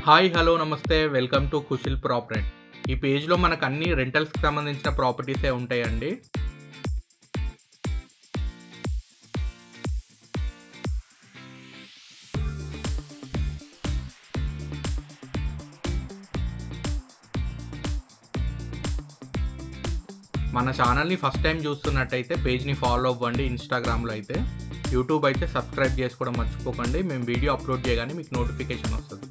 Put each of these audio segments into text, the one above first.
Hi hello నమస్తే welcome to Kushal property. ఈ పేజ్లో మనకు అన్ని రెంటల్స్కి సంబంధించిన ప్రాపర్టీసే ఉంటాయండి. మన ఛానల్ని ఫస్ట్ టైం చూస్తున్నట్టయితే పేజ్ని ఫాలో అవ్వండి. ఇన్స్టాగ్రామ్లో అయితే, యూట్యూబ్ అయితే సబ్స్క్రైబ్ చేసుకోవడం మర్చిపోకండి. మేము వీడియో అప్లోడ్ చేయగానే మీకు నోటిఫికేషన్ వస్తుంది.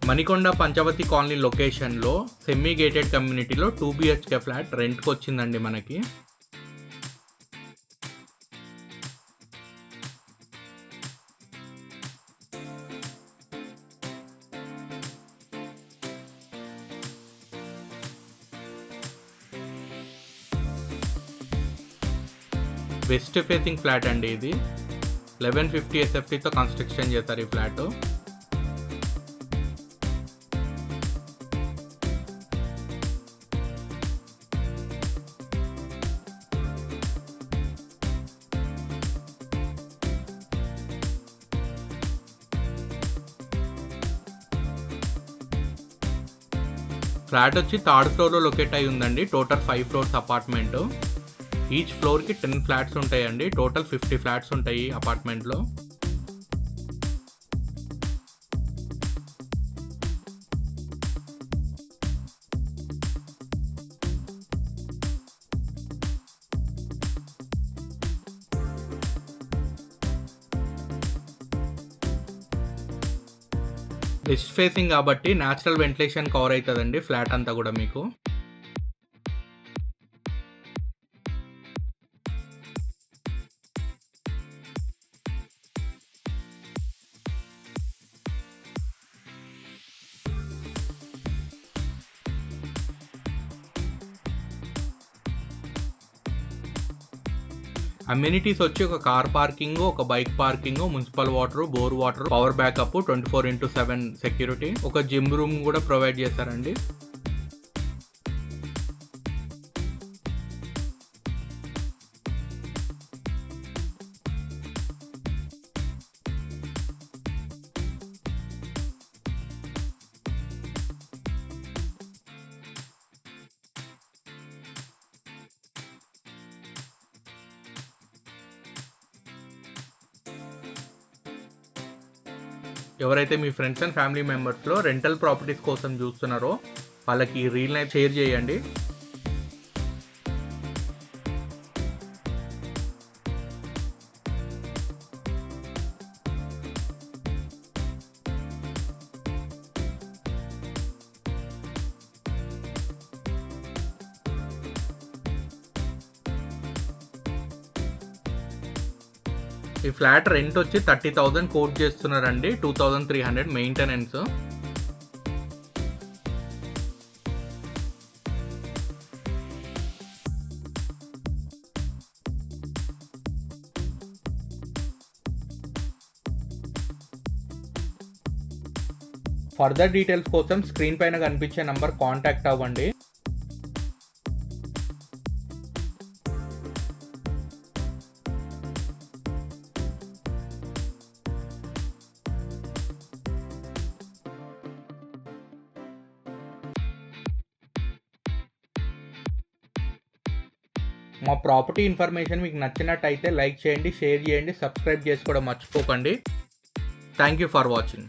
మణికొండ పంచవతి కాలనీ లొకేషన్లో సెమీ గేటెడ్ కమ్యూనిటీలో 2 BHK ఫ్లాట్ రెంట్కి వచ్చిందండి మనకి. వెస్ట్ ఫేసింగ్ ఫ్లాట్ అండి. ఇది 1150 SFTతో కన్స్ట్రక్షన్ చేస్తారు ఈ ఫ్లాట్. ఫ్లాట్ వచ్చి 3rd ఫ్లోర్లో లొకేట్ అయి ఉందండి. Total 5 floors apartment. ఈచ్ ఫ్లోర్కి 10 ఫ్లాట్స్ ఉంటాయండి. టోటల్ 50 ఫ్లాట్స్ ఉంటాయి అపార్ట్మెంట్లో. వెస్ట్ ఫేసింగ్ కాబట్టి న్యాచురల్ వెంటిలేషన్ కవర్ అవుతుందండి ఫ్లాట్ అంతా కూడా మీకు. అమ్యూనిటీస్ వచ్చి ఒక కార్ పార్కింగ్, ఒక bike parking, municipal water, bore water, power backup, 24/7 security, ఒక జిమ్ రూమ్ కూడా ప్రొవైడ్ చేశారండి. ఎవరైతే మీ ఫ్రెండ్స్ అండ్ ఫ్యామిలీ మెంబర్స్లో రెంటల్ ప్రాపర్టీస్ కోసం చూస్తున్నారో వాళ్ళకి రీల్ని షేర్ చేయండి. ఈ ఫ్లాట్ రెంట్ వచ్చి 30,000 కోట్ చేస్తున్నారండి. 2,300 మెయింటెనెన్స్. ఫర్దర్ డీటెయిల్స్ కోసం స్క్రీన్ పైన కనిపించే నంబర్ కాంటాక్ట్ అవ్వండి. మా ప్రాపర్టీ ఇన్ఫర్మేషన్ మీకు నచ్చినట్టయితే లైక్ చేయండి, షేర్ చేయండి, సబ్స్క్రైబ్ చేసుకోవడం మర్చిపోకండి. Thank you for watching.